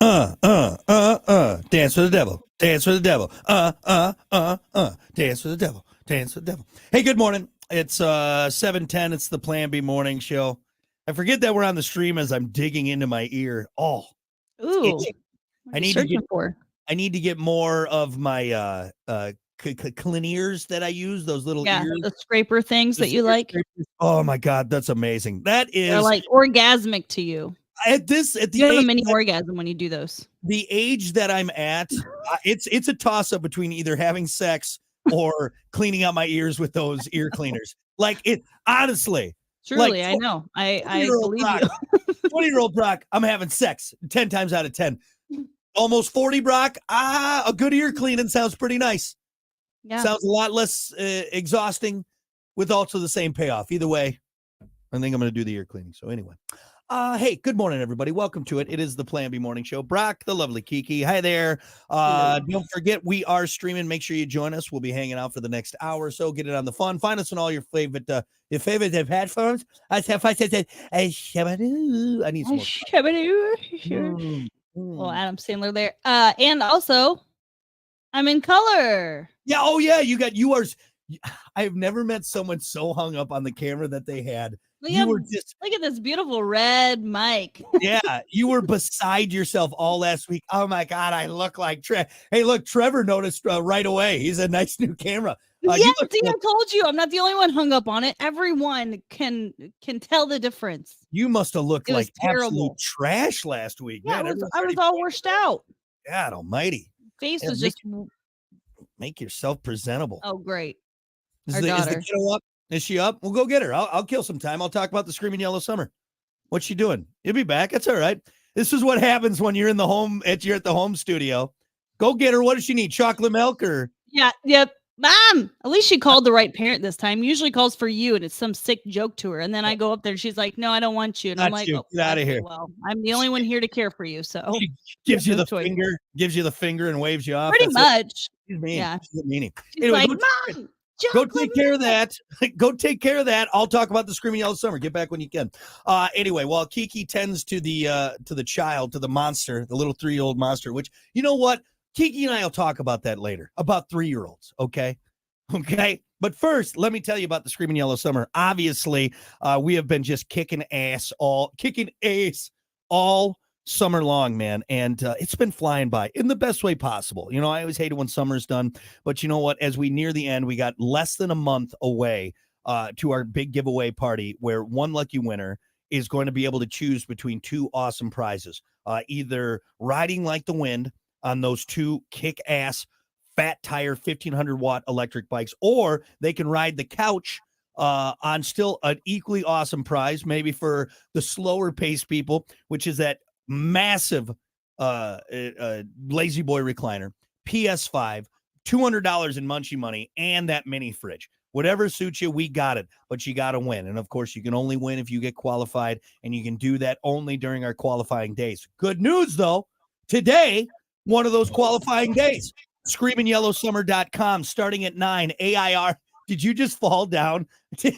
Dance for the devil. Dance for the devil. Dance for the devil. Dance for the devil. Hey, good morning. It's 7:10. It's the Plan B morning show. I forget that we're on the stream as I'm digging into my ear. Oh, Ooh, I need to get I need to get more of my clean ears that I use, those little ears. The scraper things that you like. Scrapers. Oh my God, that's amazing. That is They're like orgasmic to you. You have a mini orgasm when you do those. The age that I'm at, it's a toss up between either having sex or cleaning out my ears with those ear cleaners. Like it, honestly. Truly, like, I know. I believe Brock, you. 20-year-old Brock, I'm having sex 10 times out of 10. Almost 40, Brock. A good ear cleaning sounds pretty nice. Yeah. Sounds a lot less exhausting with also the same payoff. Either way, I think I'm going to do the ear cleaning. So anyway. Hey, good morning, everybody. Welcome to it. It is the Plan B Morning Show. Brock, the lovely Kiki. Hi there. Don't forget, we are streaming. Make sure you join us. We'll be hanging out for the next hour or so. Get it on the fun. Find us on all your favorite headphones. I need some more. Well, Adam Sandler there. And also, I'm in color. Yeah. Oh, yeah. You got yours. I've never met someone so hung up on the camera that they had. Look at this beautiful red mic. Yeah, you were beside yourself all last week. Oh my God, I look like Trevor. Hey, look, Trevor noticed right away. He's a nice new camera. I told you, I'm not the only one hung up on it. Everyone can tell the difference. You must have looked like absolute trash last week. Yeah, man, I was all washed out. God almighty. Face was just make yourself presentable. Oh, great. Is the kiddo up? Is she up? We'll go get her. I'll kill some time. I'll talk about the Screaming Yellow Summer. What's she doing? You'll be back. That's all right. This is what happens when you're in the home. You're at the home studio. Go get her. What does she need? Chocolate milk or? Yeah. Yep. Mom. At least she called the right parent this time. Usually calls for you, and it's some sick joke to her. And then I go up there, and she's like, "No, I don't want you." And I'm like, "Oh, get out of here." Well, I'm the only one here to care for you. So she gives you the finger, and waves you off. Pretty much. She's mean. Yeah. She's meanie. She's like, Mom. Go take care of that. Go take care of that. I'll talk about the Screaming Yellow Summer. Get back when you can. Anyway, while Kiki tends to the child, to the monster, the little 3-year-old monster, which, you know what? Kiki and I will talk about that later, about 3-year-olds. Okay. But first, let me tell you about the Screaming Yellow Summer. Obviously, we have been just kicking ass all summer long, man, and it's been flying by in the best way possible. You know, I always hate it when summer's done, but you know what? As we near the end, we got less than a month away to our big giveaway party, where one lucky winner is going to be able to choose between 2 awesome prizes, either riding like the wind on those 2 kick-ass fat tire 1500 watt electric bikes, or they can ride the couch on still an equally awesome prize, maybe for the slower pace people, which is that massive Lazy Boy recliner, PS5, $200 in Munchie money, and that mini fridge. Whatever suits you, we got it, but you got to win. And of course, you can only win if you get qualified, and you can do that only during our qualifying days. Good news, though. Today, one of those qualifying days. ScreamingYellowSummer.com, starting at 9. AIR. Did you just fall down? Did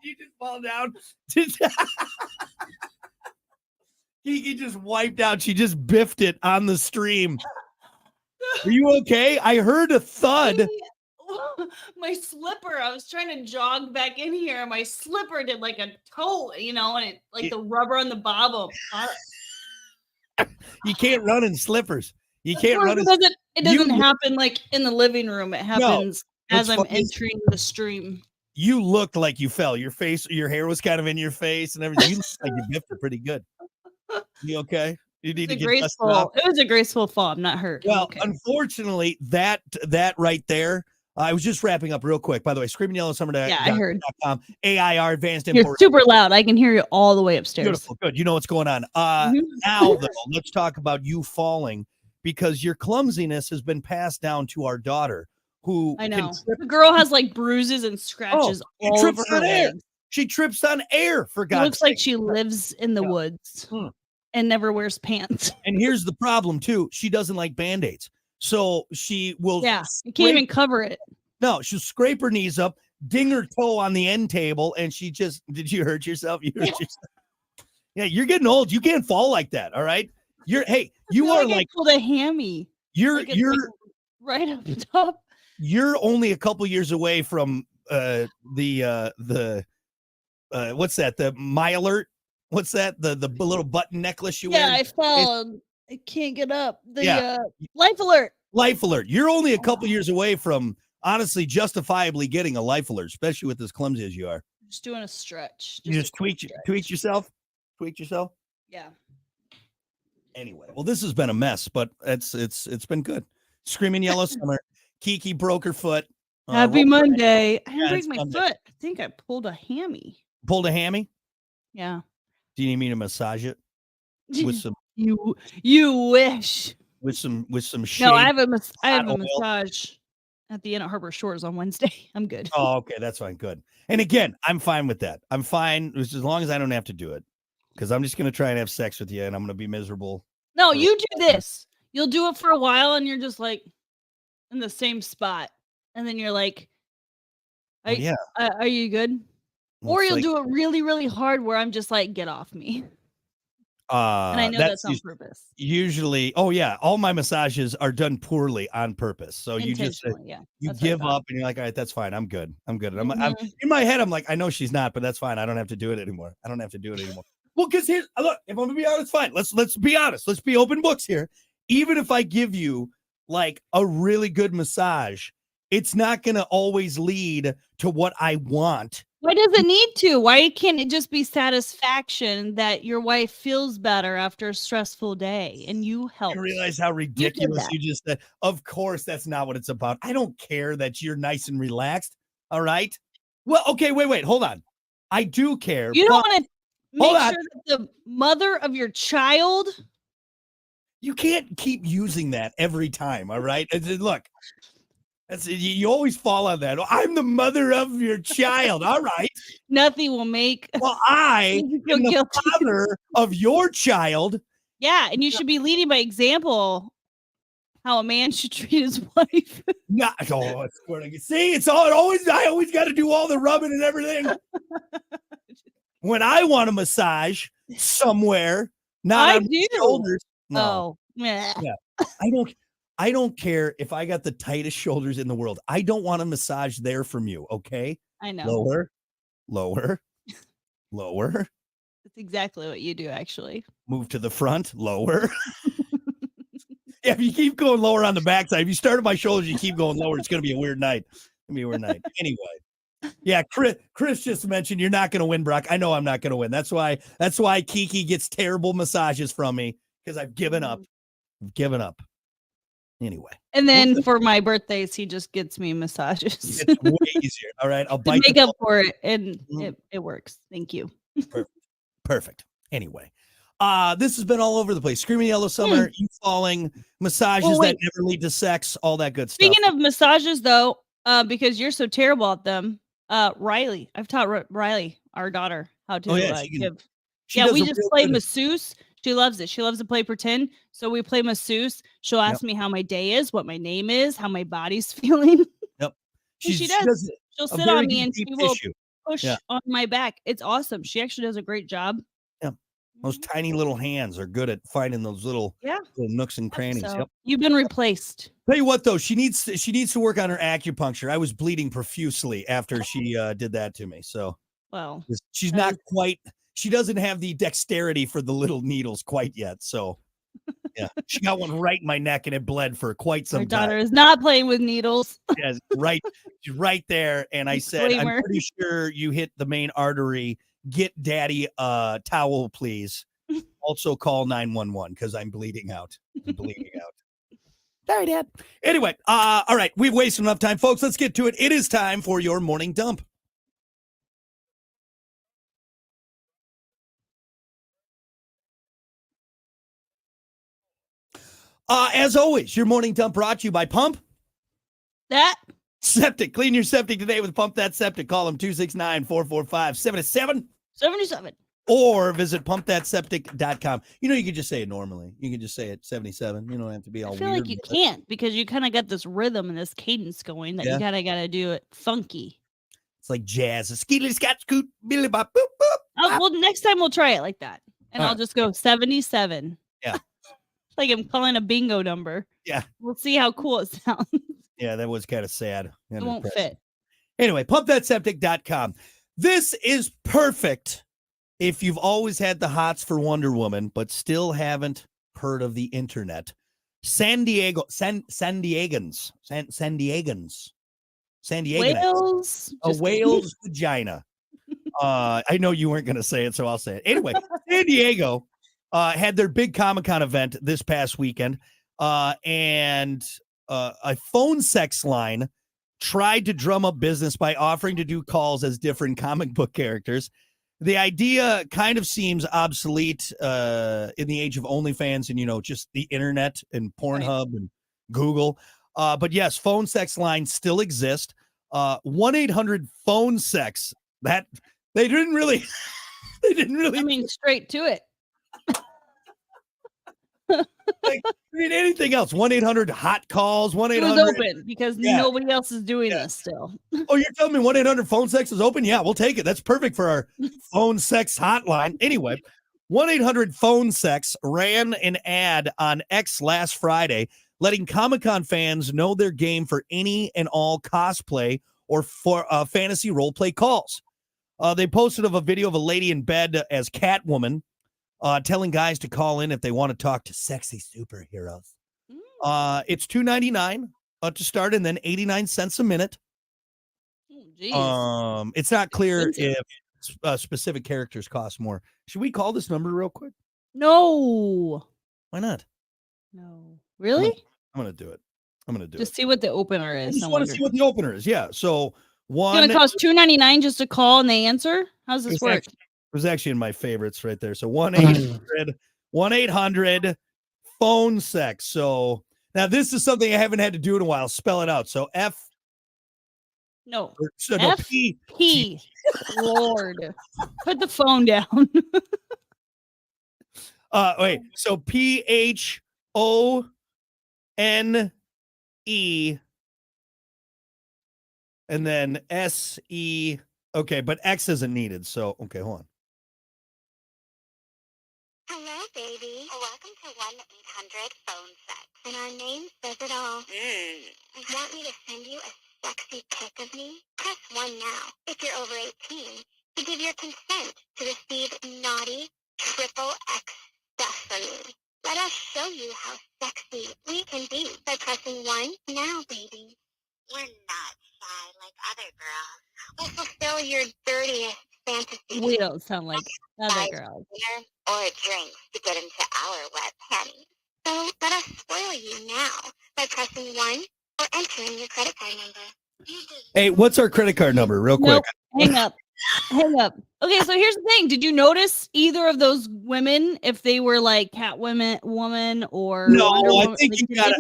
you just fall down? Kiki just wiped out. She just biffed it on the stream. Are you okay? I heard a thud. My slipper, I was trying to jog back in here. My slipper did like a toe, and it like the rubber on the bottom. You can't run in slippers. You can't run. It doesn't happen like in the living room. It happens as I'm entering the stream. You looked like you fell. Your hair was kind of in your face and everything. You looked like you biffed it pretty good. You okay? You need to get graceful. It was a graceful fall. I'm not hurt. Well, unfortunately, that right there. I was just wrapping up real quick. By the way, ScreamingYellowSummer.com. Yeah, I heard. AIR Advanced Import. You're super loud. I can hear you all the way upstairs. Beautiful. Good. You know what's going on. Now, though, let's talk about you falling, because your clumsiness has been passed down to our daughter, who I know. The girl has like bruises and scratches all over her legs. She trips on air, for God's sake. It looks like she lives in the woods and never wears pants. And here's the problem, too. She doesn't like Band-Aids. So she will. Yeah, you can't even cover it. No, she'll scrape her knees up, ding her toe on the end table, and she just, did you hurt yourself? You hurt yourself. Yeah, you're getting old. You can't fall like that, all right? You feel are I like pulled a hammy. you're Like it's you're like right up top. you're only a couple years away from the what's that? The My Alert? What's that? The little button necklace you Yeah, wear? I It's fell. I can't get up. yeah, The life alert. Life Alert. You're only a couple Oh, years away from honestly justifiably getting a Life Alert, especially with as clumsy as you are. just doing a stretch. You Just a just quick tweaked stretch. yourself? Tweaked yourself? Yeah. Anyway, well, this has been a mess, but it's been good. Screaming Yellow Summer. Kiki broke her foot. Happy Monday. I didn't Yeah, break it's my Monday. foot. I think I pulled a hammy. Pulled a hammy. Yeah. Do you need me to massage it with some You wish. shade? No, I have a hot oil? massage at the Inn at Harbor Shores on Wednesday. I'm good. Oh, okay, that's fine. Good. And again, I'm fine with that. I'm fine as long as I don't have to do it, because I'm just gonna try and have sex with you, and I'm gonna be miserable. No, for- you do this. You'll do it for a while, and you're just like in the same spot, and then you're like, Oh, yeah. are you good? Well, Or it's you'll like, do it really, really hard, where I'm just like, get off me. And I know that's on purpose. usually. Oh yeah, all my massages are done poorly on purpose. So you just Intentionally, yeah. you That's what I give thought. up, and you're like, all right, that's fine. I'm good. I'm good. I'm Mhm. in my head. I'm like, I know she's not, but that's fine. I don't have to do it anymore. I don't have to do it anymore. Well, because here's look. If I'm gonna be honest, fine. Let's be honest. Let's be open books here. Even if I give you like a really good massage, it's not gonna always lead to what I want. Why does it need to? Why can't it just be satisfaction that your wife feels better after a stressful day and you help? You realize how ridiculous that. you just said. Of course, that's not what it's about. I don't care that you're nice and relaxed. All right. Well, okay, wait, hold on. I do care. You don't but want to Hold make on. sure that the mother of your child. You can't keep using that every time. All right. Look, you always fall on that. I'm the mother of your child. All right. Nothing will make Well, I you feel am the guilty. father of your child. Yeah, and you should be leading by example how a man should treat his wife. Yeah. Oh, I swear to God. See, I always got to do all the rubbing and everything. When I want a massage somewhere, not I on my do. shoulders. No. Oh, meh. Yeah. I don't care if I got the tightest shoulders in the world. I don't want a massage there from you. Okay. I know. Lower. That's exactly what you do, actually. Move to the front, lower. Yeah, if you keep going lower on the backside, if you start at my shoulders, you keep going lower, it's going to be a weird night. Anyway. Yeah, Chris just mentioned you're not going to win, Brock. I know I'm not going to win. That's why Kiki gets terrible massages from me, because I've given up. Anyway. And then for my birthdays, he just gets me massages. It's way easier. All right. I'll to bite make up for it, and Mhm. it works. Thank you. Perfect. Anyway. This has been all over the place. Screaming Yellow Summer, you falling, massages that wait. never lead to sex, all that good stuff. Speaking of massages, though, because you're so terrible at them, Riley, I've taught Riley, our daughter, how to give. She Yeah, does we a just real play good- masseuse. She loves it. She loves to play pretend. So we play masseuse. She'll ask me how my day is, what my name is, how my body's feeling. Yep. She does. She'll a sit very on me good and deep she will tissue. push Yeah. on my back. It's awesome. She actually does a great job. Yeah. Those tiny little hands are good at finding those little nooks and crannies. So, Yep. you've been replaced. Tell you what, though, she needs to work on her acupuncture. I was bleeding profusely after she did that to me. So, well, she's not quite. She doesn't have the dexterity for the little needles quite yet. So, yeah, she got one right in my neck and it bled for quite some my time. daughter is not playing with needles. Yes, right. She's right there. And I said, I'm pretty sure you hit the main artery. Get daddy a towel, please. Also call 911 because I'm bleeding out. Sorry, Dad. Anyway, all right. We've wasted enough time, folks. Let's get to it. It is time for your morning dump. As always, your morning dump brought to you by Pump That Septic. Clean your septic today with Pump That Septic. Call them 269-445-7777 77. or visit pumpthatseptic.com. You know, you can just say it normally. You can just say it 77. You don't have to be all I feel weird. like you can't, because you kind of got this rhythm and this cadence going that you gotta do it funky. It's like jazz. Skeetly scotch scoot, billy bop, boop, boop. Oh, well, next time we'll try it like that. And All I'll right. just go 77. Yeah. Like I'm calling a bingo number. Yeah. We'll see how cool it sounds. Yeah, that was kind of sad. It won't fit. Anyway, pumpthatseptic.com. This is perfect if you've always had the hots for Wonder Woman, but still haven't heard of the internet. San Diegans. Whales. A whale's vagina. I know you weren't going to say it, so I'll say it. Anyway, San Diego had their big Comic-Con event this past weekend, and a phone sex line tried to drum up business by offering to do calls as different comic book characters. The idea kind of seems obsolete in the age of OnlyFans and, just the internet and Pornhub and Google. But yes, phone sex lines still exist. 1-800 phone sex. That they didn't really. I mean, straight to it. Anything else? 1-800 hot calls. 1-800. It was open because nobody else is doing this still. Oh, you're telling me 1-800 phone sex is open? Yeah, we'll take it. That's perfect for our phone sex hotline. Anyway, 1-800 phone sex ran an ad on X last Friday, letting Comic-Con fans know their game for any and all cosplay or for fantasy role play calls. They posted a video of a lady in bed as Catwoman, telling guys to call in if they want to talk to sexy superheroes. It's $2.99 to start, and then 89 cents a minute. It's not clear if specific characters cost more. Should we call this number real quick? No. Why not? No. Really? I'm gonna do it. Just see what the opener is. I just want to see what the opener is. Yeah. So it's gonna cost $2.99 just to call and they answer. How does this work? It was actually in my favorites right there. So 1-800 phone sex. So now this is something I haven't had to do in a while. Spell it out. So P. Lord, put the phone down. Wait. So PHONE. And then SE. Okay, but X isn't needed. So, okay, hold on. Hello, baby. Welcome to 1-800 phone sex. And our name says it all. Want me to send you a sexy pic of me? Press 1 now if you're over 18 to give your consent to receive naughty XXX stuff from me. Let us show you how sexy we can be by pressing 1 now, baby. We're not shy like other girls. We'll fulfill your dirtiest fantasy. We don't sound like other girls. Dinner or drinks to get into our wet panties. So let us spoil you now by pressing 1 or entering your credit card number. Hey, what's our credit card number? Real quick. Nope. Hang up. Okay, so here's the thing. Did you notice either of those women, if they were like Catwoman or Wonder Woman? I think you got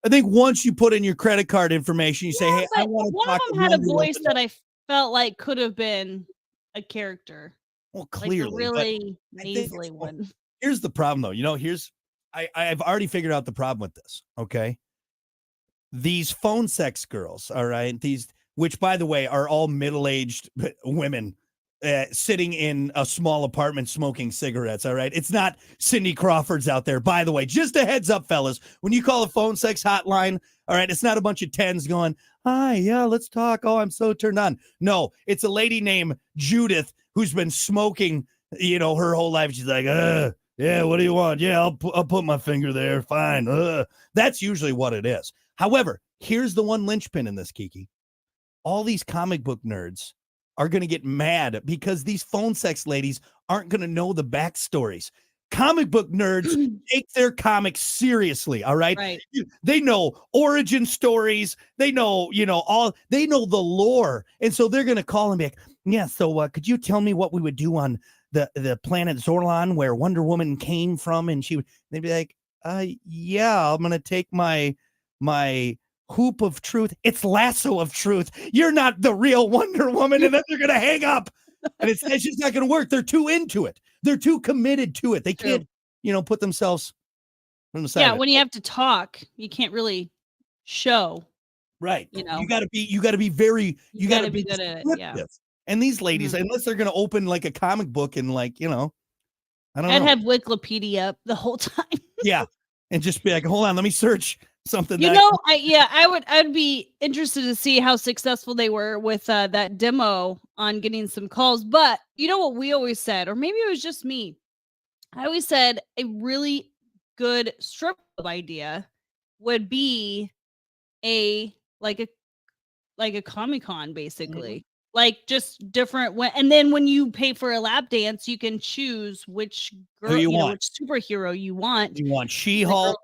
I think once you put in your credit card information, you say, "Hey, I want to." One of them had a voice that I felt like could have been a character. Well, clearly, like really nasally one. Here's the problem, though. I've already figured out the problem with this. Okay, these phone sex girls. All right, which, by the way, are all middle-aged women sitting in a small apartment smoking cigarettes. All right. It's not Cindy Crawford's out there. By the way, just a heads up, fellas, when you call a phone sex hotline, all right, it's not a bunch of 10s going, "Hi, yeah, let's talk. Oh, I'm so turned on." No, it's a lady named Judith who's been smoking, her whole life. She's like, yeah, what do you want? Yeah, I'll put my finger there. Fine. That's usually what it is. However, here's the one linchpin in this, Kiki. All these comic book nerds are going to get mad because these phone sex ladies aren't going to know the backstories. Comic book nerds take their comics seriously. All right. Right. They know origin stories. They know, they know the lore. And so they're going to call and be like, yeah. So could you tell me what we would do on the planet Zorlon where Wonder Woman came from? And they'd be like, yeah, I'm going to take my hoop of truth. It's lasso of truth. You're not the real Wonder Woman. And then they're going to hang up. And it's just not going to work. They're too into it. They're too committed to it. They can't, put themselves on the side. Yeah, when you have to talk, you can't really show. Right. You got to be very, you got to be good at it. Yeah. And these ladies, unless they're going to open like a comic book and I don't I'd know. have Wikipedia up the whole time. Yeah. And just be like, hold on, let me search something. You know, I'd be interested to see how successful they were with that demo on getting some calls. But you know what we always said, or maybe it was just me. I always said a really good strip club idea would be a like a Comic-Con basically. Like just different and then when you pay for a lap dance, you can choose which girl, you want. which superhero you want. You want She-Hulk,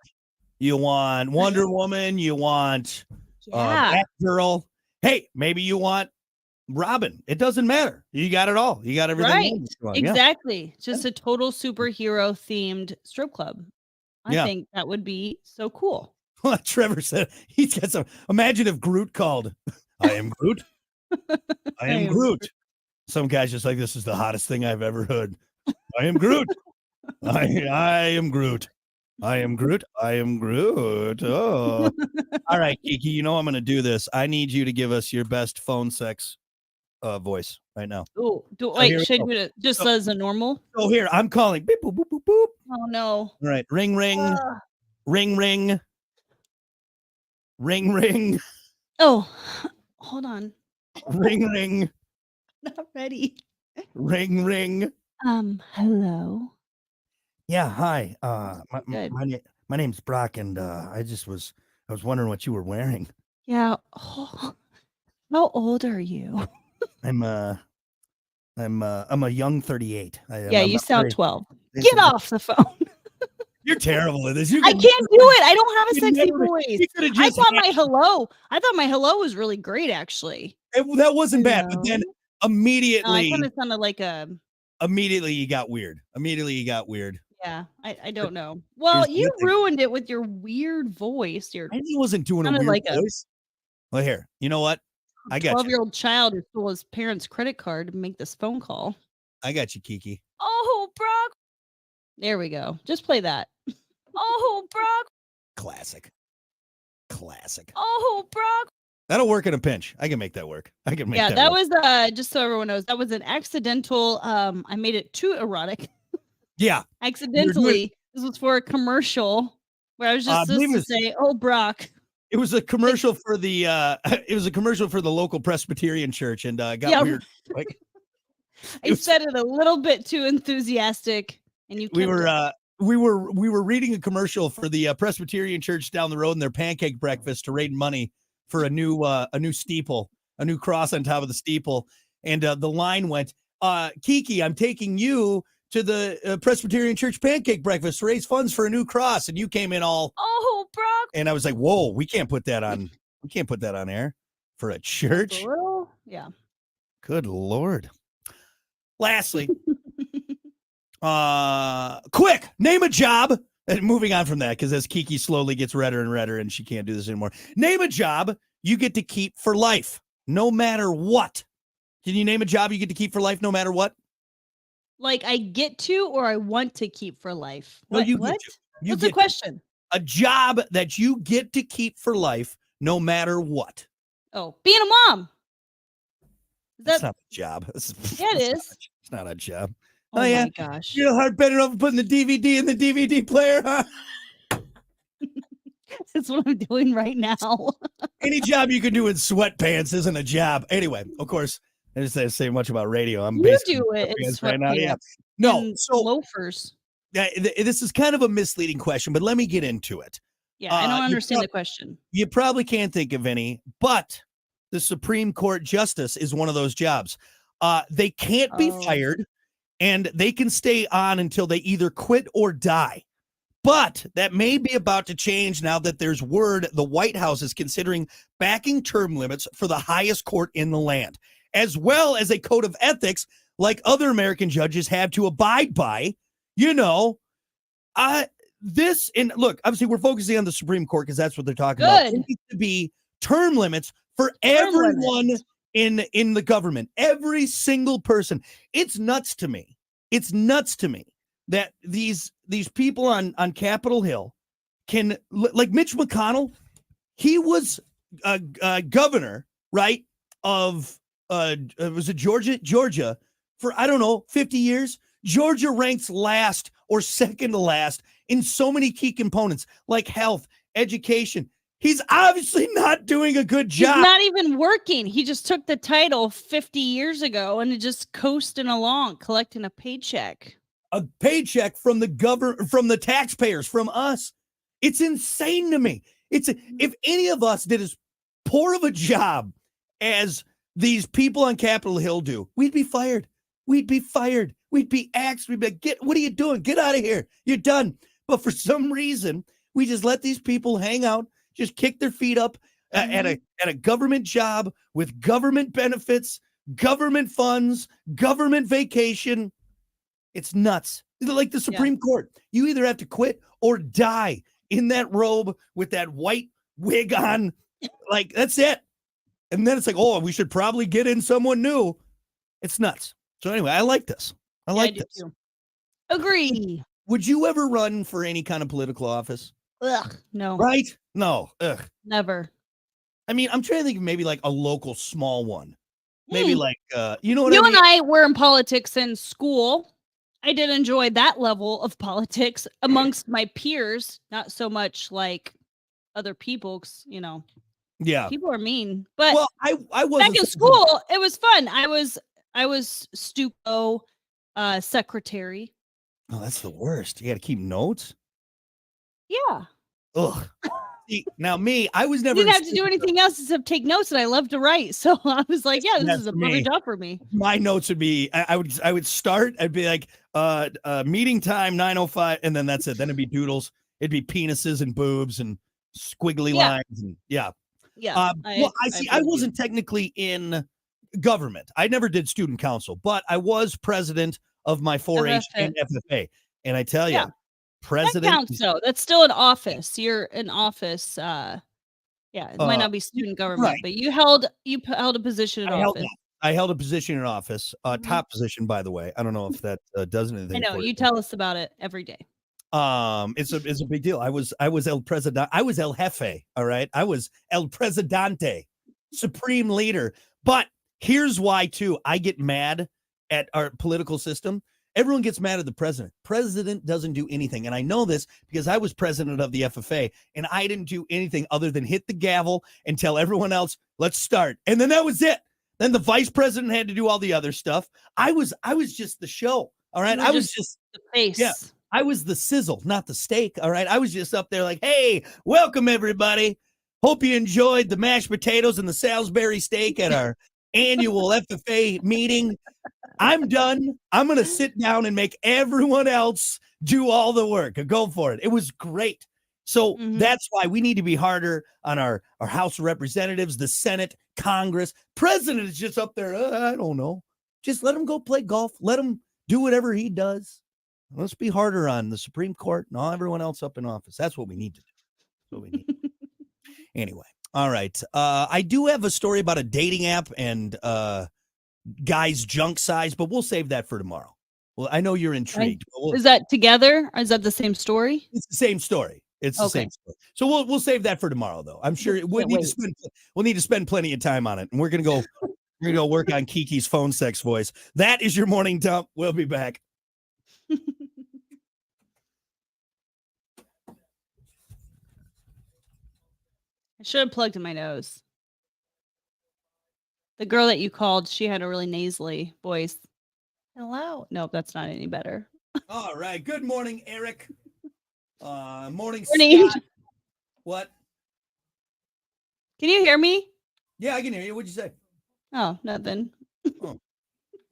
you want Wonder Woman, you want Batgirl. Hey, maybe you want Robin. It doesn't matter. You got it all. You got everything. Right. Exactly. Just a total superhero themed strip club. I think that would be so cool. Trevor said he's got some. Imagine if Groot called. I am Groot. I am Groot. Some guy's just like, this is the hottest thing I've ever heard. I am Groot. I am Groot. I am Groot. I am Groot. Oh. All right, Kiki, you know I'm going to do this. I need you to give us your best phone sex voice right now. Oh, should we do it just as a normal? Oh, here, I'm calling. Beep, boop, boop, boop, boop. Oh, no. All right, ring, ring. Ring, ring. Ring, ring. Oh, hold on. Ring, ring. Not ready. Ring, ring. Hello. Yeah, hi. My name's Brock, and I was wondering what you were wearing. Yeah. Oh, how old are you? I'm a young 38. You sound 12. Get off the phone. You're terrible at this. I can't do it. I don't have a sexy voice. I thought my hello was really great, actually. That wasn't bad, but then immediately, I kind of sounded like a. Immediately, you got weird. Yeah, I don't know. Well, you ruined it with your weird voice. I wasn't doing a weird voice. Well, here, you know what? I got 12-year-old child who stole his parents' credit card to make this phone call. I got you, Kiki. Oh, Brock. There we go. Just play that. Oh, Brock. Classic. Oh, Brock. That'll work in a pinch. I can make that work. That was just so everyone knows, that was an accidental. I made it too erotic. Yeah. Accidentally. This was for a commercial where I was just supposed to say, "Oh, Brock." It was a commercial for the local Presbyterian church, and got weird. Like I said it a little bit too enthusiastic, and you. We were reading a commercial for the Presbyterian church down the road and their pancake breakfast to raise money for a new steeple, a new cross on top of the steeple, and the line went, "Kiki, I'm taking you to the Presbyterian church pancake breakfast to raise funds for a new cross," and you came in all, "Oh, Brock," and I was like, "Whoa, we can't put that on. We can't put that on air for a church." Yeah. Good Lord. Lastly, quick, name a job. And moving on from that, because as Kiki slowly gets redder and redder and she can't do this anymore. Name a job you get to keep for life, no matter what. Can you name a job you get to keep for life, no matter what? Like I get to, or I want to keep for life? What? What's the question? A job that you get to keep for life, no matter what. Oh, being a mom. That's not a job. It is. It's not a job. Oh yeah. My gosh. You're hard better off putting the DVD in the DVD player, huh? That's what I'm doing right now. Any job you can do in sweatpants isn't a job. Anyway, of course, I didn't say much about radio. I'm basically do it in sweatpants right now. Yeah. No, so loafers. This is kind of a misleading question, but let me get into it. Yeah, I don't understand the question. You probably can't think of any, but the Supreme Court justice is one of those jobs. They can't be fired, and they can stay on until they either quit or die. But that may be about to change now that there's word the White House is considering backing term limits for the highest court in the land, as well as a code of ethics like other American judges have to abide by. You know, this, and look, obviously we're focusing on the Supreme Court because that's what they're talking about. It needs to be term limits for everyone in the government, every single person. It's nuts to me. That these people on Capitol Hill can, like Mitch McConnell, he was a governor, right, of was it Georgia for, I don't know, 50 years. Georgia ranks last or second to last in so many key components like health, education. He's obviously not doing a good job. He's not even working. He just took the title 50 years ago and just coasting along, collecting a paycheck. A paycheck from the government, from the taxpayers, from us. It's insane to me. If any of us did as poor of a job as these people on Capitol Hill do, we'd be fired. We'd be fired. We'd be axed. We'd be like, what are you doing? Get out of here. You're done. But for some reason, we just let these people hang out, just kick their feet up at a government job with government benefits, government funds, government vacation. It's nuts. It's like the Supreme Court. You either have to quit or die in that robe with that white wig on. Like, that's it. And then it's like, oh, we should probably get in someone new. It's nuts. So anyway, I like this. I like this. Too. Agree. Would you ever run for any kind of political office? Ugh, no. Right? No. Ugh. Never. I mean, I'm trying to think of maybe like a local small one. Maybe like, you know what you I mean? and I were in politics in school. I did enjoy that level of politics amongst my peers, not so much like other people, 'cause, you know, people are mean. But well, I wasn't back in school, it was fun. I was Stuco secretary. Oh, that's the worst. You got to keep notes. Yeah. Ugh. See, now me, I was never. Didn't have to do anything else except take notes, and I love to write. So I was like, yeah, this is a perfect job for me. My notes would be, I would start. I'd be like, meeting time 9:05, and then that's it. Then it'd be doodles. It'd be penises and boobs and squiggly lines. And Yeah. I wasn't technically in government. I never did student council, but I was president of my 4-H and FFA. And I tell you, president. That counts, though. That's still an office. You're in office. It might not be student government, but you held a position in office. I held a position in office, top position, by the way. I don't know if that does anything. I know you tell us about it every day. It's a big deal. I was el president. I was el jefe. All right. I was el presidente, supreme leader. But here's why too. I get mad at our political system. Everyone gets mad at the president. President doesn't do anything. And I know this because I was president of the FFA and I didn't do anything other than hit the gavel and tell everyone else, let's start. And then that was it. Then the vice president had to do all the other stuff. I was just the show. All right. I was just the face. Yeah. I was the sizzle, not the steak. All right. I was just up there like, hey, welcome everybody. Hope you enjoyed the mashed potatoes and the Salisbury steak at our annual FFA meeting. I'm done. I'm going to sit down and make everyone else do all the work. Go for it. It was great. So that's why we need to be harder on our House of Representatives, the Senate, Congress. President is just up there. I don't know. Just let him go play golf. Let him do whatever he does. Let's be harder on the Supreme Court and all everyone else up in office. That's what we need to do. That's what we need. Anyway. All right. I do have a story about a dating app and guy's junk size, but we'll save that for tomorrow. Well, I know you're intrigued. Is that together? Or is that the same story? It's the same story. It's the same story. So we'll save that for tomorrow, though. I'm sure we'll need to spend plenty of time on it, and we're gonna go work on Kiki's phone sex voice. That is your morning dump. We'll be back. I should have plugged in my nose. The girl that you called, she had a really nasally voice. Hello. Nope, that's not any better. All right. Good morning, Eric. Morning. Scott. What? Can you hear me? Yeah, I can hear you. What'd you say? Oh, nothing.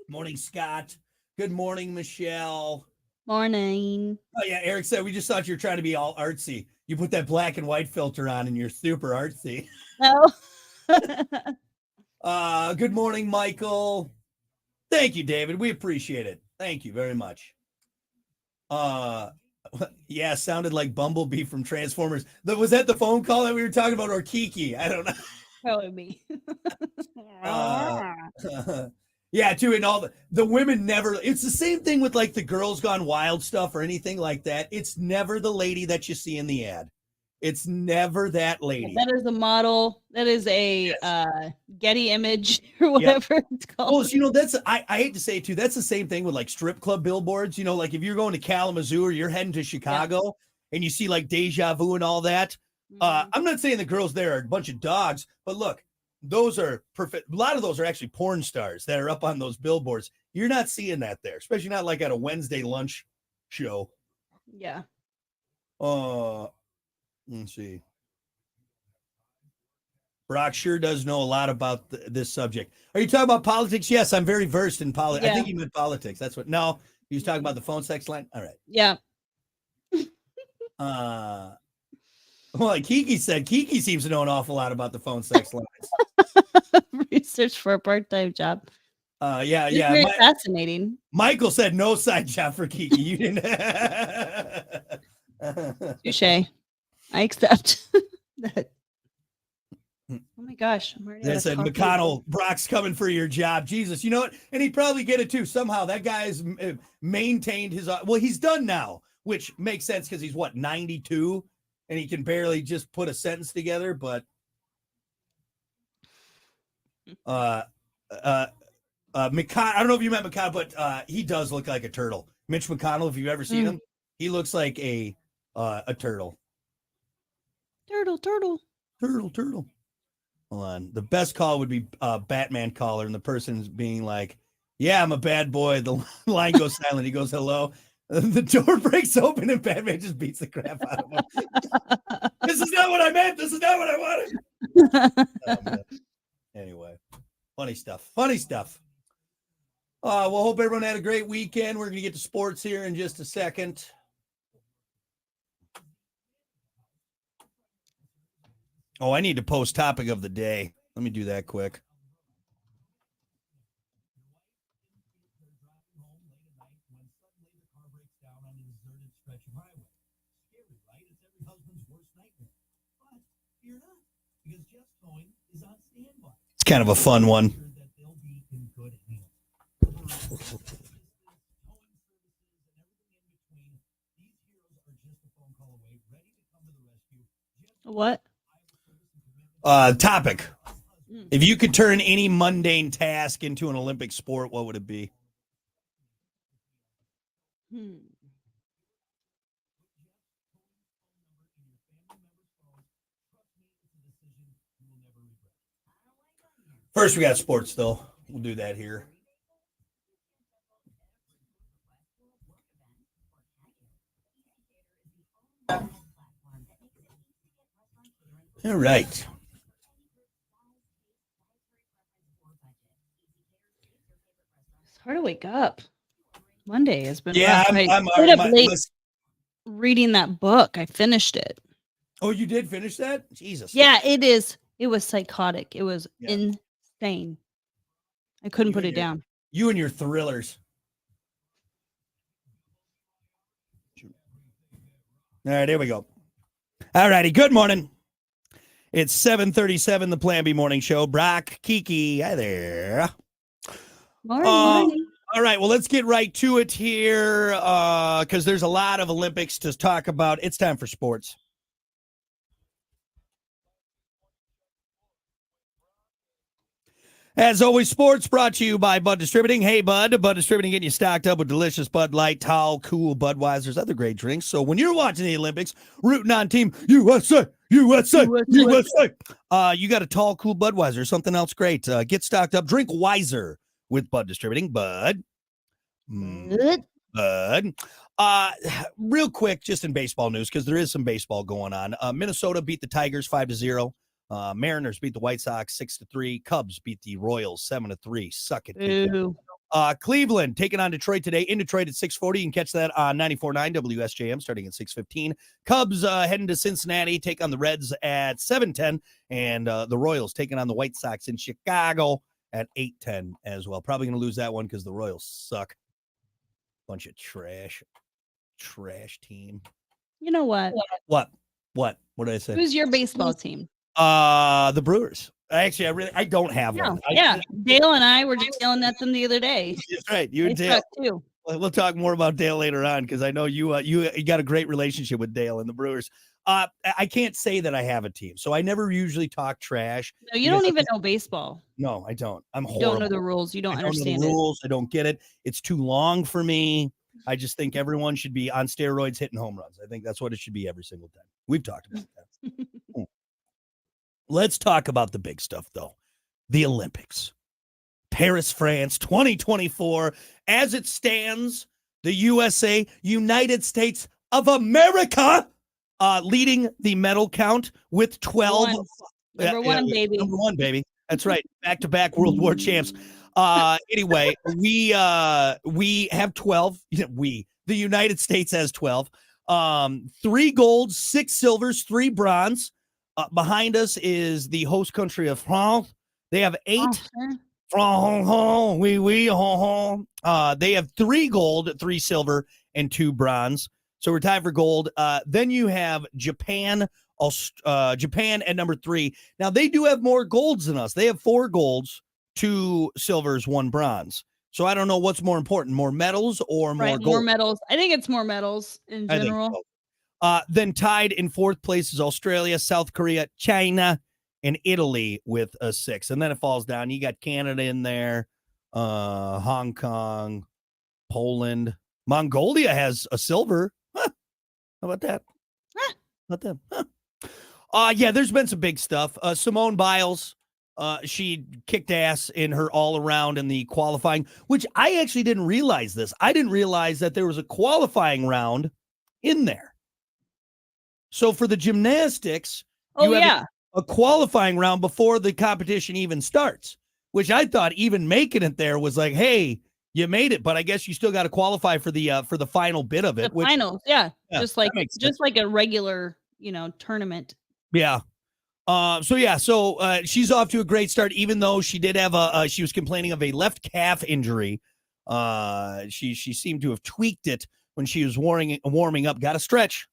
Morning, Scott. Good morning, Michelle. Morning. Oh, yeah. Eric said, we just thought you were trying to be all artsy. You put that black and white filter on and you're super artsy. No. Good morning, Michael. Thank you, David. We appreciate it. Thank you very much. Yeah, sounded like Bumblebee from Transformers. Was that the phone call that we were talking about, or Kiki? I don't know. Probably me. Yeah, too, and all the women never. It's the same thing with like the Girls Gone Wild stuff or anything like that. It's never the lady that you see in the ad. It's never that lady. That is a model. That is a Getty image or whatever it's called. Well, you know, that's I hate to say it too. That's the same thing with like strip club billboards. You know, like if you're going to Kalamazoo or you're heading to Chicago and you see like Deja Vu and all that. I'm not saying the girls there are a bunch of dogs, but look, those are perfect. A lot of those are actually porn stars that are up on those billboards. You're not seeing that there, especially not like at a Wednesday lunch show. Yeah. Let's see. Brock sure does know a lot about this subject. Are you talking about politics? Yes, I'm very versed in politics. Yeah. I think he meant politics. That's what. No, he was talking about the phone sex line. All right. Yeah. Well, like Kiki said, Kiki seems to know an awful lot about the phone sex lines. Research for a part-time job. Yeah. Very fascinating. Michael said no side job for Kiki. You didn't. Touche. I accept that. Oh my gosh. They said, McConnell, Brock's coming for your job. Jesus, you know what? And he'd probably get it too. Somehow that guy has maintained his, well, he's done now, which makes sense because he's what, 92? And he can barely just put a sentence together. But McConnell, I don't know if you met McConnell, but he does look like a turtle. Mitch McConnell, if you've ever seen him, he looks like a turtle. Turtle. Hold on. The best call would be Batman caller, and the person's being like, yeah, I'm a bad boy. The line goes silent. He goes, hello. The door breaks open and Batman just beats the crap out of him. This is not what I meant. This is not what I wanted. Anyway, funny stuff. Well, hope everyone had a great weekend. We're going to get to sports here in just a second. Oh, I need to post topic of the day. Let me do that quick. It's kind of a fun one. What? Topic. If you could turn any mundane task into an Olympic sport, what would it be? First, we got sports, though. We'll do that here. All right. It's hard to wake up. Monday has been rough. I'm up late reading that book. I finished it. Oh, you did finish that? Jesus. Yeah, it is. It was psychotic. It was insane. I couldn't put it down. You and your thrillers. All right, here we go. All righty. Good morning. It's 7:37, the Plan B Morning Show. Brock, Kiki, hi there. Morning. All right, well, let's get right to it here because there's a lot of Olympics to talk about. It's time for sports. As always, sports brought to you by Bud Distributing. Hey, Bud Distributing getting you stocked up with delicious Bud Light, Tall, Cool, Budweiser's, other great drinks. So when you're watching the Olympics, rooting on Team USA, you got a Tall, Cool Budweiser, something else great. Get stocked up. Drink wiser with Bud Distributing. Bud. Real quick, just in baseball news, because there is some baseball going on. Minnesota beat the Tigers 5-0. Mariners beat the White Sox 6-3. Cubs beat the Royals 7-3. Suck it. Cleveland taking on Detroit today in Detroit at 6:40. You can catch that on 94.9 WSJM starting at 6:15. Cubs heading to Cincinnati, take on the Reds at 7:10, and the Royals taking on the White Sox in Chicago at 8:10 as well. Probably going to lose that one because the Royals suck. Bunch of trash team. You know what? What did I say? Who's your baseball team? The Brewers. Actually, I don't have one. Dale and I were just yelling at them the other day. That's right. You and Dale too. We'll talk more about Dale later on because I know you got a great relationship with Dale and the Brewers. I can't say that I have a team, so I never usually talk trash. No, you don't even know baseball. No, I don't. I'm You horrible. don't know the rules. You don't I don't know understand the it. rules. I don't get it. It's too long for me. I just think everyone should be on steroids hitting home runs. I think that's what it should be every single time. We've talked about that. Let's talk about the big stuff, though. The Olympics. Paris, France, 2024. As it stands, the USA, United States of America, leading the medal count with 12. Number one, baby. Number one, baby. That's right. Back-to-back World War champs. Anyway, we have 12. The United States has 12. 3 golds, 6 silvers, 3 bronze. Behind us is the host country of France. They have 8. They have 3 gold, 3 silver, and 2 bronze. So we're tied for gold. Then you have Japan. Japan at number 3. Now they do have more golds than us. They have 4 golds, 2 silvers, 1 bronze. So I don't know what's more important, more medals or more gold. More medals. I think it's more medals in general. So. Then tied in 4th place is Australia, South Korea, China, and Italy with a 6. And then it falls down. You got Canada in there, Hong Kong, Poland, Mongolia has a silver. Huh. How about that? Not them. Yeah, there's been some big stuff. Simone Biles, she kicked ass in her all around in the qualifying, which I actually didn't realize this. I didn't realize that there was a qualifying round in there. So for the gymnastics, you have a qualifying round before the competition even starts, which I thought even making it there was like, hey, you made it, but I guess you still got to qualify for the final bit of it. Finals, yeah, just like a regular, tournament. Yeah. So she's off to a great start, even though she did have she was complaining of a left calf injury. She seemed to have tweaked it when she was warming up. Got to stretch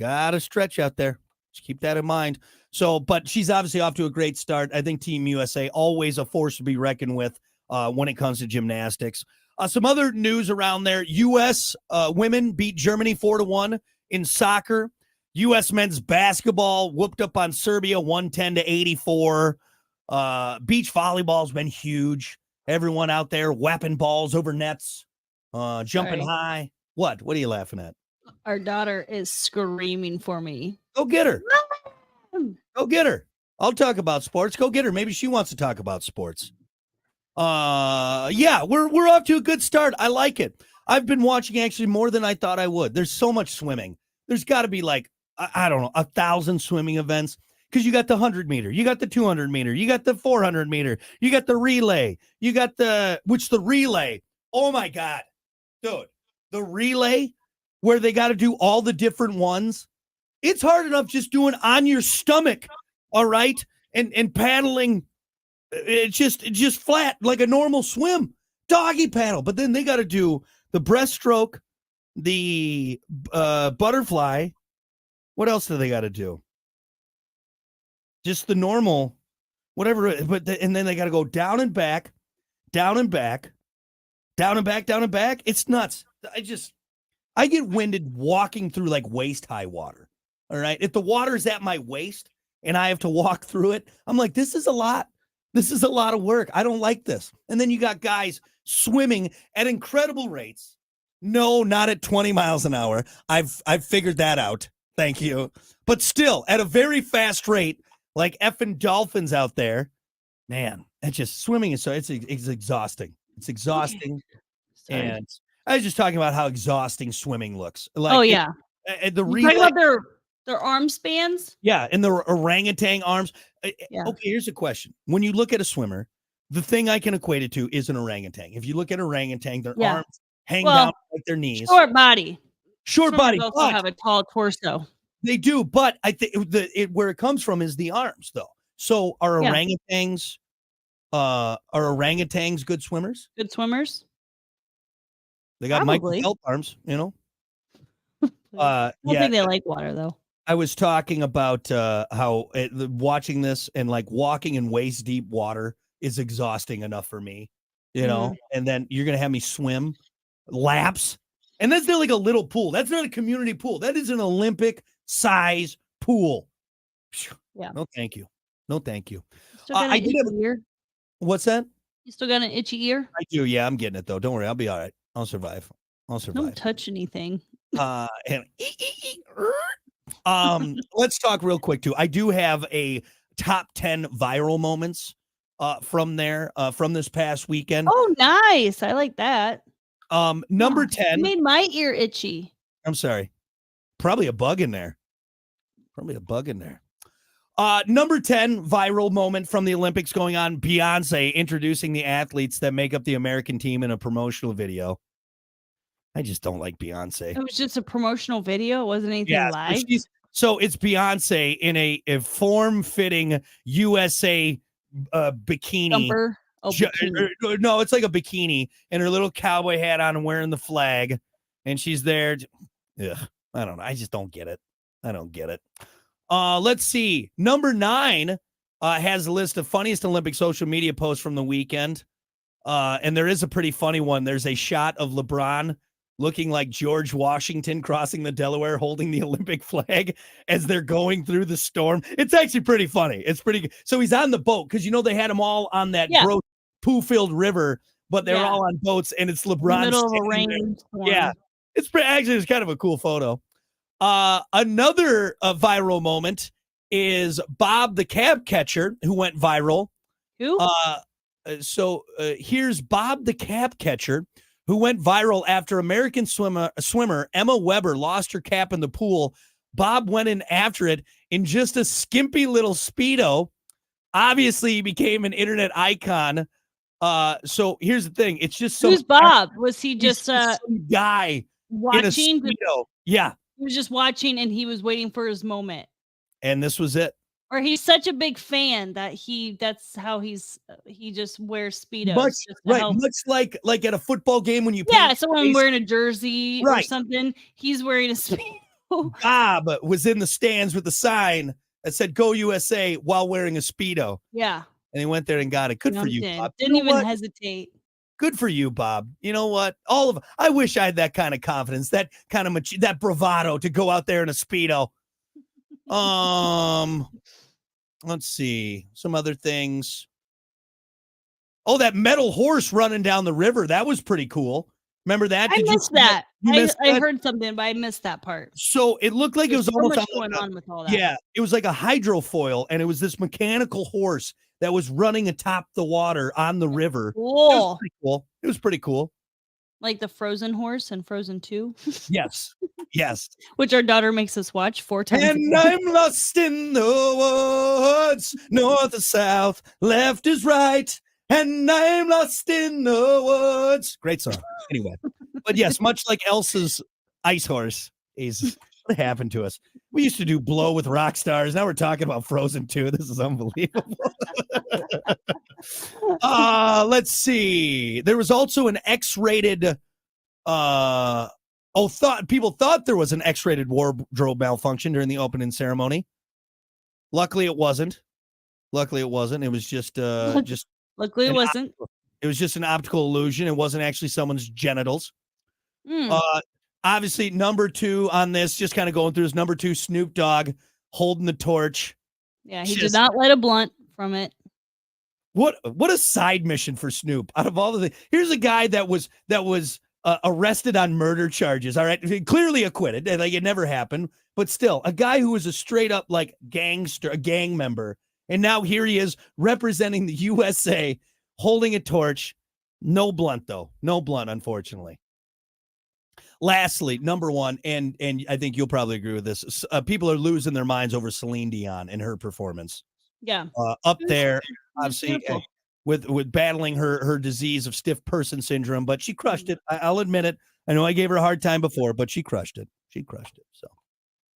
out there. Just keep that in mind. So, but she's obviously off to a great start. I think Team USA, always a force to be reckoned with when it comes to gymnastics. Some other news around there. U.S. Women beat Germany 4-1 in soccer. U.S. men's basketball whooped up on Serbia 110-84. Beach volleyball's been huge. Everyone out there whapping balls over nets, jumping high. What are you laughing at? Our daughter is screaming for me. Go get her. Go get her. I'll talk about sports. Go get her. Maybe she wants to talk about sports. Yeah, we're off to a good start. I like it. I've been watching actually more than I thought I would. There's so much swimming. There's got to be like, I don't know, 1,000 swimming events, because you got the 100-meter, you got the 200-meter, you got the 400-meter, you got the relay, you got the relay. Oh my God, dude, the relay where they got to do all the different ones. It's hard enough just doing on your stomach. All right. And paddling. It's just flat like a normal swim, doggy paddle. But then they got to do the breaststroke, the butterfly. What else do they got to do? Just the normal, whatever. And then they got to go down and back, down and back, down and back, down and back. It's nuts. I get winded walking through like waist high water. All right. If the water is at my waist and I have to walk through it, I'm like, this is a lot. This is a lot of work. I don't like this. And then you got guys swimming at incredible rates. No, not at 20 miles an hour. I've figured that out. Thank you. But still at a very fast rate, like effing dolphins out there. Man, it's just swimming is it's exhausting. It's exhausting. Okay. And I was just talking about how exhausting swimming looks. Like, the relay, talking about their arm spans. Yeah, and the orangutan arms. Yeah. Okay, here's a question: when you look at a swimmer, the thing I can equate it to is an orangutan. If you look at an orangutan, their arms hang down like their knees. Short body. Short body. Also have a tall torso. They do, but I think where it comes from is the arms, though. So are orangutans? Are orangutans good swimmers? Good swimmers. They got Michael Phelps arms, you know. I don't think they like water, though. I was talking about how watching this and like walking in waist deep water is exhausting enough for me, you know. And then you're gonna have me swim laps, and that's not like a little pool. That's not a community pool. That is an Olympic size pool. Phew. Yeah. No, thank you. No, thank you. Still got an I did itchy have. ear. What's that? You still got an itchy ear? I do. Yeah, I'm getting it though. Don't worry. I'll be all right. I'll survive. I'll Don't survive. touch anything. And let's talk real quick too. I do have a top 10 viral moments from there from this past weekend. Oh, nice. I like that. Number Oh, 10. you made my ear itchy. I'm sorry. Probably a bug in there. Number 10 viral moment from the Olympics going on. Beyonce introducing the athletes that make up the American team in a promotional video. I just don't like Beyonce. It was just a promotional video. It wasn't anything live. So it's Beyonce in a form-fitting USA bikini. Jumper. Oh, bikini. No, it's like a bikini and her little cowboy hat on and wearing the flag. And she's there. Ugh, I don't know. I just don't get it. Let's see. Number 9 has a list of funniest Olympic social media posts from the weekend. And there is a pretty funny one. There's a shot of LeBron looking like George Washington crossing the Delaware holding the Olympic flag as they're going through the storm. It's actually pretty funny. It's pretty good. So he's on the boat because, they had them all on that gross poo-filled river, but they're all on boats, and it's LeBron. Middle of a rainstorm. Yeah. It's kind of a cool photo. Another viral moment is Bob the cab catcher who went viral. Who? Here's Bob the cab catcher who went viral after American swimmer Emma Weber lost her cap in the pool. Bob went in after it in just a skimpy little Speedo. Obviously, he became an internet icon. So here's the thing. It's just Who's Bob? Was he just some guy watching? In a Speedo. Yeah. He was just watching and he was waiting for his moment. And this was it. Or he's such a big fan that that's how he just wears Speedos. Much like at a football game when you someone wearing a jersey or something, he's wearing a Speedo. Bob was in the stands with a sign that said "Go USA" while wearing a Speedo. Yeah. And he went there and got it. Good for you, Bob. Didn't even hesitate. Good for you, Bob. You know what? I wish I had that kind of confidence, that kind of that bravado to go out there in a Speedo. Let's see some other things. Oh, that metal horse running down the river. That was pretty cool. Remember that? I missed that. I heard something, but I missed that part. So it looked like it was almost going on with all that. Yeah, it was like a hydrofoil, and it was this mechanical horse that was running atop the water on the river. Cool. It was pretty cool. Like the Frozen horse and Frozen 2. Yes. Which our daughter makes us watch 4 times. And I'm lost in the woods, north or south, left is right. And I'm lost in the woods. Great song. Anyway, but yes, much like Elsa's ice horse. Jesus, what happened to us? We used to do Blow with rock stars. Now we're talking about Frozen 2. This is unbelievable. Let's see. There was also an X-rated. People thought there was an X-rated wardrobe malfunction during the opening ceremony. Luckily, it wasn't. It was just Luckily, it wasn't. It was just an optical illusion. It wasn't actually someone's genitals. Obviously, number 2 on this, just kind of going through, is number 2, Snoop Dogg holding the torch. Yeah, he did not light a blunt from it. What a side mission for Snoop. Out of all of the, here's a guy that was arrested on murder charges. All right, clearly acquitted. Like it never happened, but still, a guy who was a straight up like gangster, a gang member, and now here he is representing the USA, holding a torch. No blunt though. No blunt, unfortunately. Lastly, number 1, and I think you'll probably agree with this. People are losing their minds over Celine Dion and her performance. Yeah, up there, obviously, with battling her disease of stiff person syndrome, but she crushed it. I'll admit it. I know I gave her a hard time before, but she crushed it. So,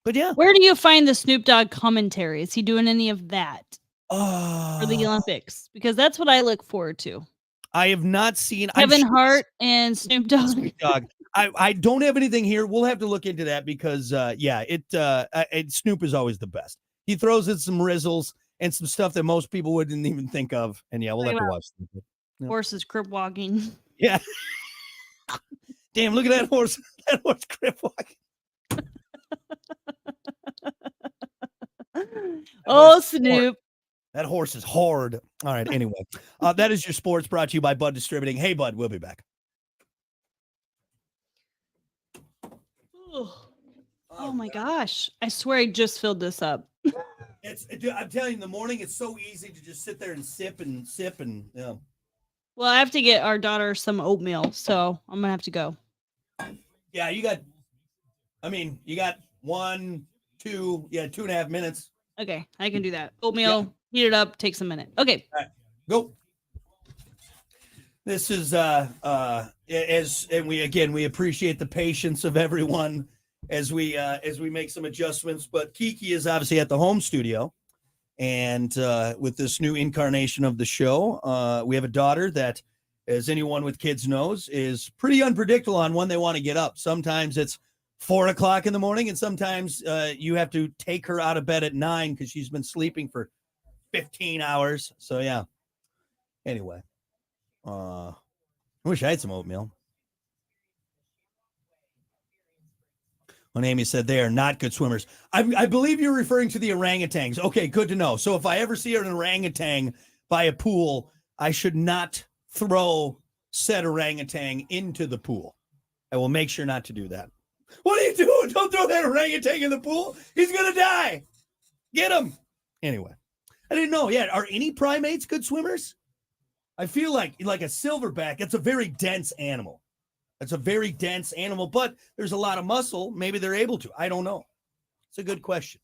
but yeah. Where do you find the Snoop Dogg commentary? Is he doing any of that for the Olympics? Because that's what I look forward to. I have not seen Kevin Hart and Snoop Dogg. I don't have anything here. We'll have to look into that because Snoop is always the best. He throws in some rizzles and some stuff that most people wouldn't even think of. And yeah, we'll have to watch them. Yeah. Horses crip walking. Yeah. Damn, look at that horse. That horse crip walking. Oh, Snoop. That horse is hard. All right. Anyway, that is your sports brought to you by Bud Distributing. Hey, Bud, we'll be back. Oh my gosh. I swear I just filled this up. I'm telling you, in the morning, it's so easy to just sit there and sip and yeah. Well, I have to get our daughter some oatmeal, so I'm going to have to go. Yeah, you got 1, 2, 2.5 minutes. Okay, I can do that. Oatmeal, heat it up, takes a minute. Okay. All right, go. This is we appreciate the patience of everyone as we make some adjustments. But Kiki is obviously at the home studio, and with this new incarnation of the show, we have a daughter that, as anyone with kids knows, is pretty unpredictable on when they want to get up. Sometimes it's 4 o'clock in the morning, and sometimes you have to take her out of bed at 9 because she's been sleeping for 15 hours. So yeah. Anyway, I wish I had some oatmeal. When Amy said they are not good swimmers, I believe you're referring to the orangutans. Okay, good to know. So if I ever see an orangutan by a pool, I should not throw said orangutan into the pool. I will make sure not to do that. What are you doing? Don't throw that orangutan in the pool. He's going to die. Get him. Anyway, I didn't know. Yeah, are any primates good swimmers? I feel like a silverback, it's a very dense animal. It's a very dense animal, but there's a lot of muscle. Maybe they're able to. I don't know. It's a good question.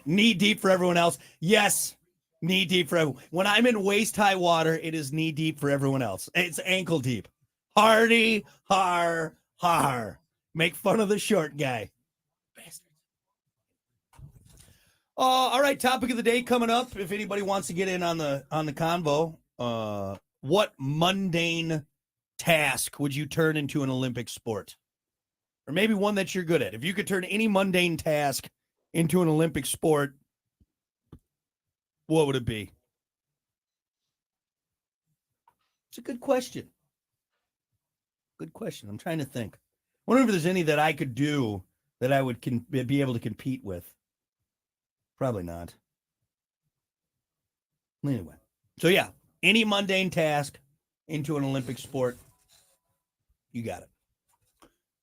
Knee deep for everyone else. Yes, knee deep for everyone. When I'm in waist high water, it is knee deep for everyone else. It's ankle deep. Hardy, har. Make fun of the short guy. All right, topic of the day coming up. If anybody wants to get in on the convo, what mundane task would you turn into an Olympic sport? Or maybe one that you're good at. If you could turn any mundane task into an Olympic sport, what would it be? It's a good question. I'm trying to think. I wonder if there's any that I could do that I would be able to compete with. Probably not. Anyway, so yeah, any mundane task into an Olympic sport, you got it.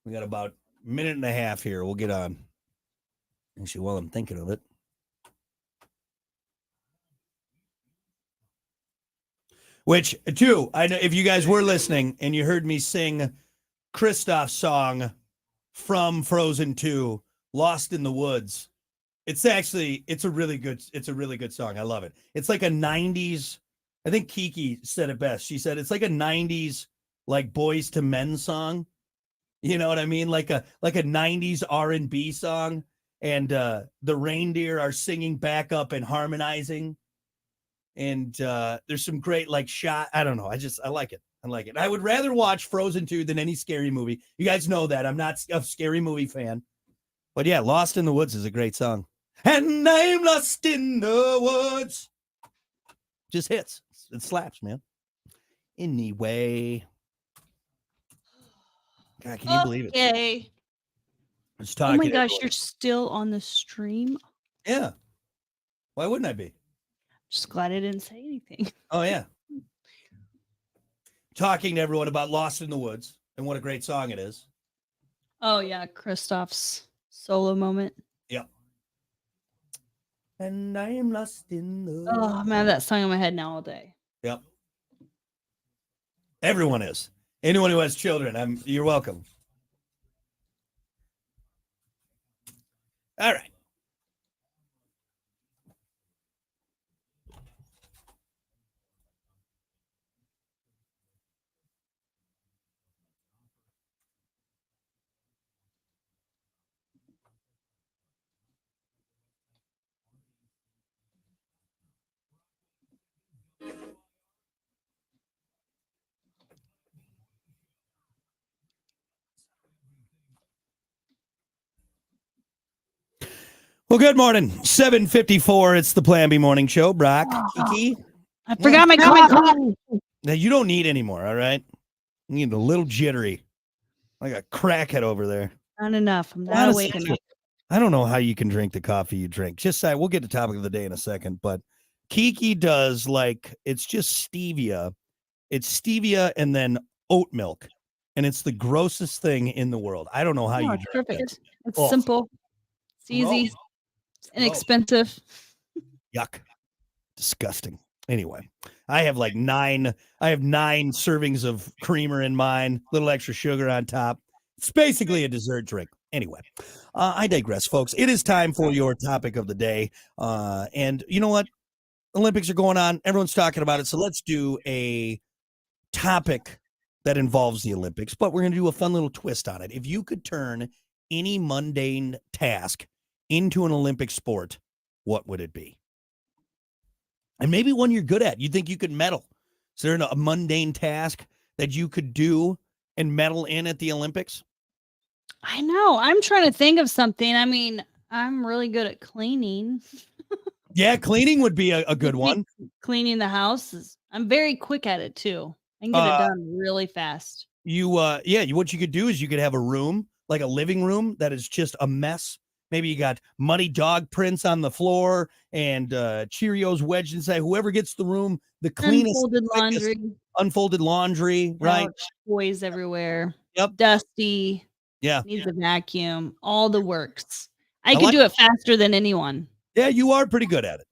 We got about a minute and a half here. We'll get on. Actually, while I'm thinking of it. Which, too, I know if you guys were listening and you heard me sing Kristoff's song from Frozen 2, Lost in the Woods. It's a really good song. I love it. It's like a 90s. I think Kiki said it best. She said it's like a 90s like Boys to Men song. You know what I mean? Like a 90s R&B song, and the reindeer are singing back up and harmonizing. And there's some great like shot. I don't know. I like it. I would rather watch Frozen 2 than any scary movie. You guys know that. I'm not a scary movie fan. But yeah, Lost in the Woods is a great song. And I'm lost in the woods. Just hits. It slaps, man. Anyway. God, can you believe it? Okay. Oh my gosh, you're still on the stream? Yeah. Why wouldn't I be? Just glad I didn't say anything. Oh, yeah. Talking to everyone about Lost in the Woods and what a great song it is. Oh, yeah. Kristoff's solo moment. Yep. And I am lost in the... Oh, I'm gonna have that song in my head now all day. Yep. Everyone is. Anyone who has children, you're welcome. All right. Well, good morning. 7:54. It's the Plan B Morning Show. Brock, Kiki. I forgot my coffee. Now, you don't need any more, all right? You need a little jittery. Like a crackhead over there. Not enough. I'm not Honestly, awake enough. I don't know how you can drink the coffee you drink. Just say we'll get to topic of the day in a second, but Kiki does like it's just stevia. It's stevia and then oat milk, and it's the grossest thing in the world. I don't know how No, you it's drink perfect. it. It's Oh. simple. It's easy. Gross. It's inexpensive. Yuck. Disgusting. Anyway, I have nine servings of creamer in mine, little extra sugar on top. It's basically a dessert drink. Anyway, I digress, folks. It is time for your topic of the day. And you know what? Olympics are going on. Everyone's talking about it. So let's do a topic that involves the Olympics, but we're going to do a fun little twist on it. If you could turn any mundane task into an Olympic sport, what would it be? And maybe one you're good at. You think you could medal. Is there a mundane task that you could do and medal in at the Olympics? I know. I'm trying to think of something. I mean, I'm really good at cleaning. Yeah, cleaning would be a good one. Cleaning the house I'm very quick at it too. I can get it done really fast. What you could do is you could have a room, like a living room that is just a mess. Maybe you got muddy dog prints on the floor and Cheerios wedged inside. Whoever gets the room, the cleanest, unfolded laundry, right? Toys everywhere. Yep. Dusty. Yeah. Needs a vacuum. All the works. I could do it faster than anyone. Yeah, you are pretty good at it.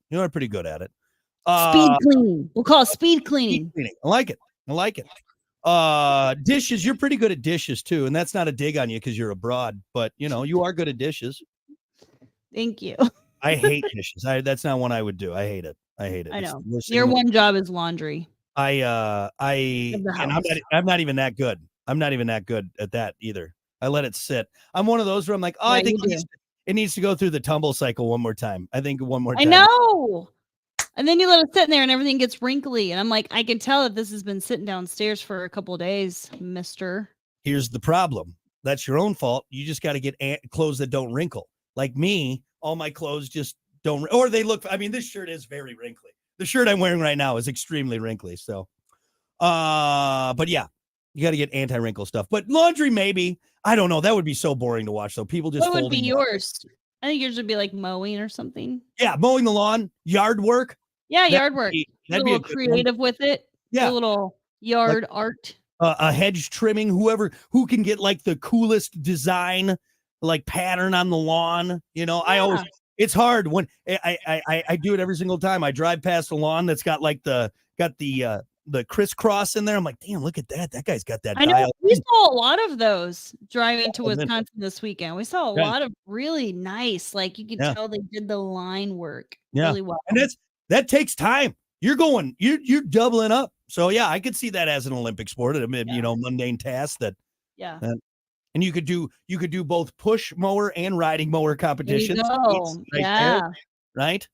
Speed cleaning. We'll call it speed cleaning. I like it. Dishes. You're pretty good at dishes too. And that's not a dig on you because you're abroad, but you are good at dishes. Thank you. I hate dishes. That's not one I would do. I hate it. I know. Your one job is laundry. I'm not even that good. I'm not even that good at that either. I let it sit. I'm one of those where I'm like, I think it needs to go through the tumble cycle one more time. I think one more time. I know. And then you let it sit in there and everything gets wrinkly. And I'm like, I can tell that this has been sitting downstairs for a couple of days, mister. Here's the problem. That's your own fault. You just got to get clothes that don't wrinkle. Like me, all my clothes just don't, or they look, this shirt is very wrinkly. The shirt I'm wearing right now is extremely wrinkly. So, but yeah, you got to get anti-wrinkle stuff. But laundry, maybe. I don't know. That would be so boring to watch, though. People just What would be yours? I think yours would be like mowing or something. Yeah, mowing the lawn, yard work. Yeah, yard work. That'd be a little creative with it. Yeah. A little yard art. A hedge trimming, who can get like the coolest design, like pattern on the lawn. It's hard when I do it every single time. I drive past a lawn that's got like the crisscross in there. I'm like, damn, look at that. That guy's got that. I know. We saw a lot of those driving to Wisconsin this weekend. We saw a lot of really nice, like you could tell they did the line work really well. And that takes time. You're doubling up. So yeah, I could see that as an Olympic sport. Mundane task that. Yeah. And you could do both push mower and riding mower competitions. Right.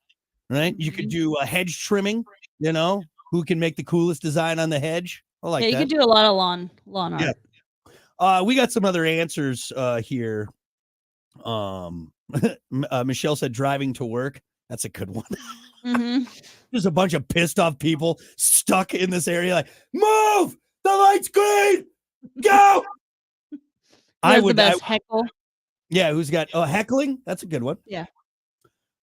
Mm-hmm. You could do a hedge trimming, who can make the coolest design on the hedge. I like that. You could do a lot of lawn art. We got some other answers here. Michelle said driving to work. That's a good one. Mm-hmm. There's a bunch of pissed off people stuck in this area. Like, move! The light's green! Go! Heckle. Yeah, who's got heckling? That's a good one. Yeah.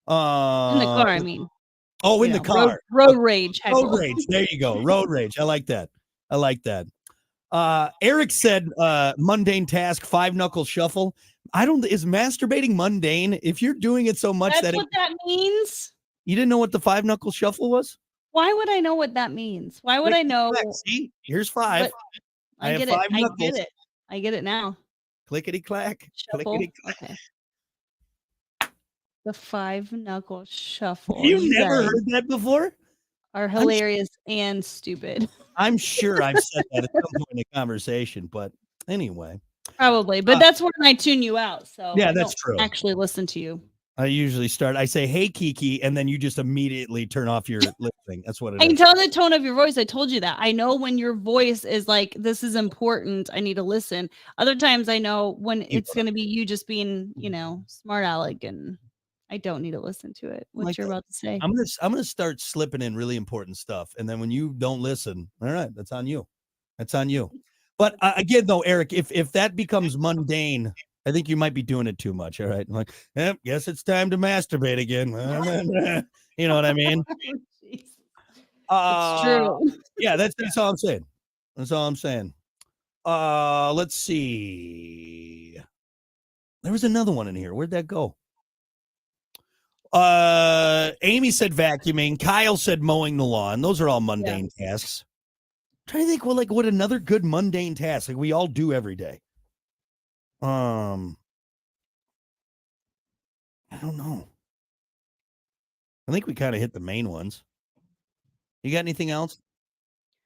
In the car, I mean. Oh, in the car. Road rage. Heckle. Road rage. There you go. Road rage. I like that. Eric said mundane task, 5-knuckle shuffle. Is masturbating mundane? If you're doing it so much That's what that means. You didn't know what the 5-knuckle shuffle was? Why would I know what that means? Why would I know? See, here's 5. I get it. I get it now. Clickety clack. Clickety clack. Okay. The 5-knuckle shuffle. You never heard that before? Are hilarious and stupid. I'm sure I've said that at some point in the conversation, but anyway. Probably, but that's when I tune you out. So yeah, that's true. Actually, listen to you. I usually I say, "Hey, Kiki," and then you just immediately turn off your listening. That's what it is. I can tell the tone of your voice. I told you that. I know when your voice is like, "This is important. I need to listen." Other times, I know when it's going to be you just being, smart aleck, and I don't need to listen to it. What you're about to say. I'm gonna start slipping in really important stuff, and then when you don't listen, all right, that's on you. That's on you. But again, though, Eric, if that becomes mundane, I think you might be doing it too much. All right. I'm like, yep, guess it's time to masturbate again. You know what I mean? Jeez. It's Uh, true. yeah, that's all I'm saying. That's all I'm saying. Let's see. There was another one in here. Where'd that go? Amy said vacuuming. Kyle said mowing the lawn. Those are all mundane tasks. I'm trying to think, well, like what another good mundane task like we all do every day. I don't know. I think we kind of hit the main ones. You got anything else?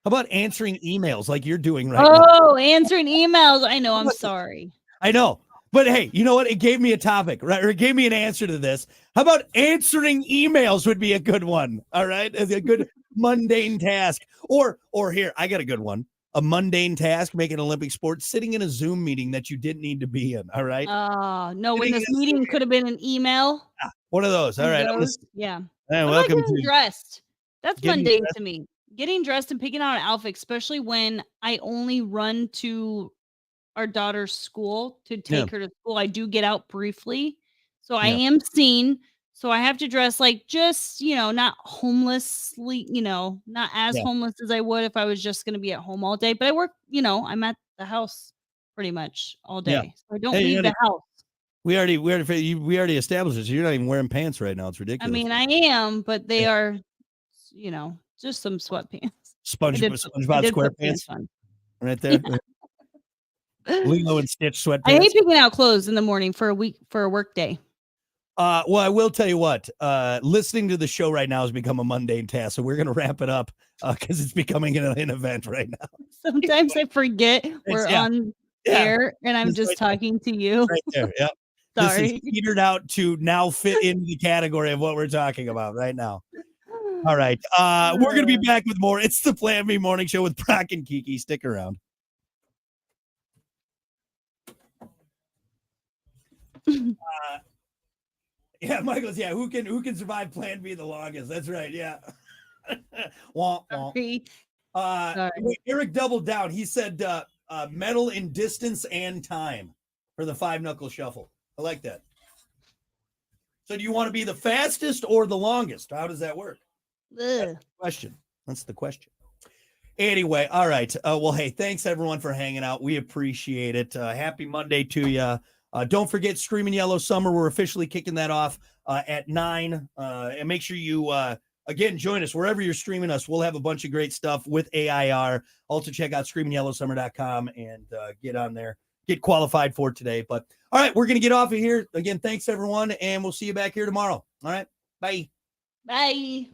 How about answering emails like you're doing right now? Oh, answering emails. I know. I'm sorry. I know. But hey, you know what? It gave me a topic, right? Or it gave me an answer to this. How about answering emails would be a good one. All right. As a good mundane task. Or here, I got a good one. A mundane task, make an Olympic sport, sitting in a Zoom meeting that you didn't need to be in. All right. Oh, no, when this meeting could have been an email. One of those. All right. Yeah. Hey, What welcome about getting dressed? That's Getting mundane to me. Getting dressed and picking out an outfit, especially when I only run to our daughter's school to take her to school. I do get out briefly. So I am seen. So I have to dress like just, not homelessly, not as homeless as I would if I was just going to be at home all day. But I work, I'm at the house pretty much all day. Yeah. So I don't leave the house. We already established this. You're not even wearing pants right now. It's ridiculous. I mean, I am, but they are, just some sweatpants. SpongeBob SquarePants on. right there. Lilo and Stitch sweatpants. I hate picking out clothes in the morning for a work day. Well, I will tell you what, listening to the show right now has become a mundane task. So we're going to wrap it up because it's becoming an event right now. Sometimes I forget we're on air and I'm just talking to you. Right there. Yeah. Sorry. This is petered out to now fit into the category of what we're talking about right now. All right. We're going to be back with more. It's the Plan B Morning Show with Brock and Kiki. Stick around. Yeah, Michael's. Yeah, who can survive Plan B the longest? That's right. Yeah. Womp womp. Eric doubled down. He said medal in distance and time for the 5-knuckle shuffle. I like that. So do you want to be the fastest or the longest? How does that work? That's the question. Anyway, all right. Well, hey, thanks everyone for hanging out. We appreciate it. Happy Monday to you. Don't forget Screaming Yellow Summer. We're officially kicking that off at 9. And make sure you, again, join us wherever you're streaming us. We'll have a bunch of great stuff with AIR. Also, check out screamingyellowsummer.com and get on there. Get qualified for today. But, all right, we're going to get off of here. Again, thanks, everyone, and we'll see you back here tomorrow. All right, bye. Bye.